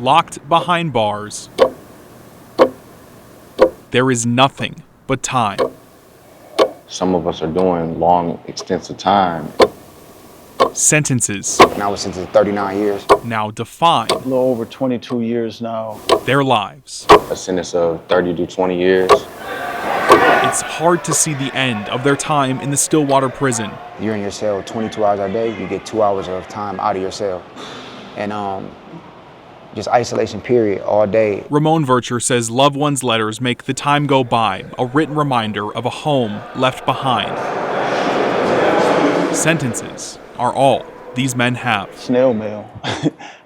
locked behind bars. There is nothing but time. Some of us are doing long, extensive time. Sentences And I was sentenced to 39 years. now define A little over 22 years now. their lives. A sentence of 30 to 20 years. It's hard to see the end of their time in the Stillwater prison. You're in your cell 22 hours a day. You get 2 hours of time out of your cell. And just isolation period all day. Ramon Vircher says loved ones' letters make the time go by, a written reminder of a home left behind. Sentences are all these men have. Snail mail.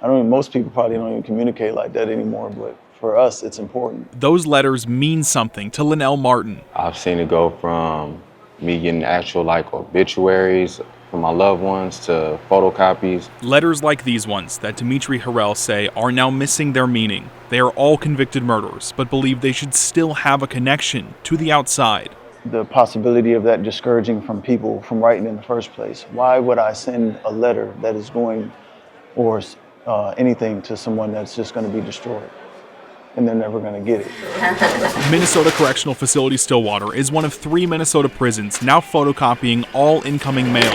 Most people probably don't even communicate like that anymore, but for us, it's important. Those letters mean something to Linnell Martin. I've seen it go from me getting actual obituaries for my loved ones to photocopies. Letters like these ones that Dimitri Harel say are now missing their meaning. They are all convicted murderers, but believe they should still have a connection to the outside. The possibility of that discouraging from people from writing in the first place. Why would I send a letter that is going, or anything to someone that's just going to be destroyed? And they're never going to get it. Minnesota Correctional Facility Stillwater is one of 3 Minnesota prisons now photocopying all incoming mail.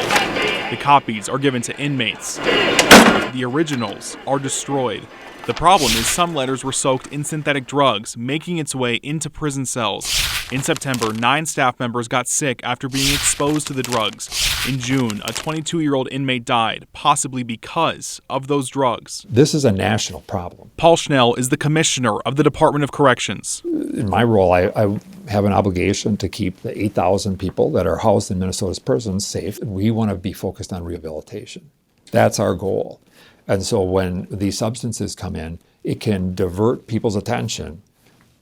The copies are given to inmates. The originals are destroyed. The problem is some letters were soaked in synthetic drugs, making its way into prison cells. In September, 9 staff members got sick after being exposed to the drugs. In June, a 22-year-old inmate died, possibly because of those drugs. This is a national problem. Paul Schnell is the commissioner of the Department of Corrections. In my role, I have an obligation to keep the 8,000 people that are housed in Minnesota's prisons safe. We want to be focused on rehabilitation. That's our goal. And so when these substances come in, it can divert people's attention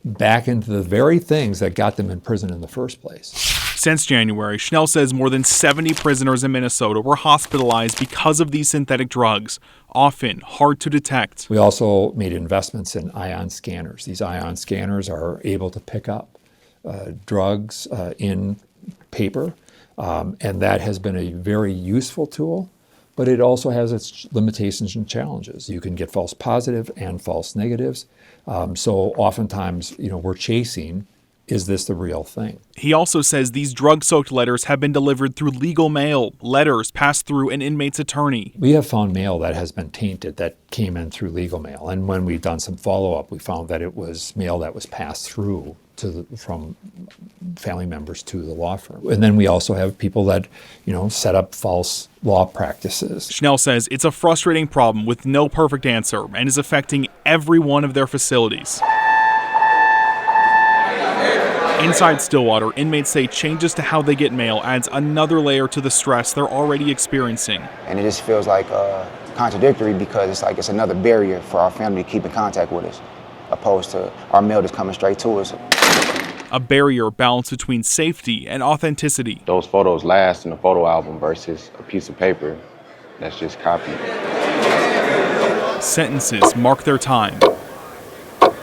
back into the very things that got them in prison in the first place. Since January, Schnell says more than 70 prisoners in Minnesota were hospitalized because of these synthetic drugs, often hard to detect. We also made investments in ion scanners. These ion scanners are able to pick up drugs in paper, and that has been a very useful tool. But it also has its limitations and challenges. You can get false positive and false negatives. So oftentimes, we're chasing, is this the real thing? He also says these drug-soaked letters have been delivered through legal mail, letters passed through an inmate's attorney. We have found mail that has been tainted that came in through legal mail. And when we've done some follow-up, we found that it was mail that was passed through from family members to the law firm. And then we also have people that, set up false law practices. Schnell says it's a frustrating problem with no perfect answer and is affecting every one of their facilities. Inside Stillwater, inmates say changes to how they get mail adds another layer to the stress they're already experiencing. And it just feels like contradictory because it's another barrier for our family to keep in contact with us, opposed to our mail just coming straight to us. A barrier balanced between safety and authenticity. Those photos last in a photo album versus a piece of paper that's just copied. Sentences mark their time.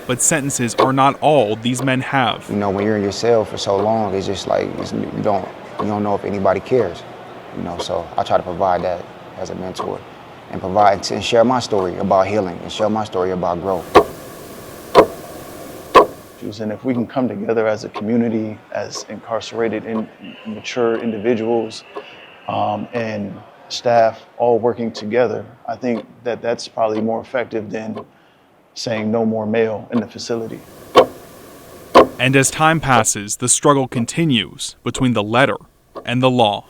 But sentences are not all these men have. When you're in your cell for so long, it's just you don't know if anybody cares. So I try to provide that as a mentor and share my story about healing and share my story about growth. And if we can come together as a community, as incarcerated and mature individuals and staff all working together, I think that that's probably more effective than saying no more mail in the facility. And as time passes, the struggle continues between the letter and the law.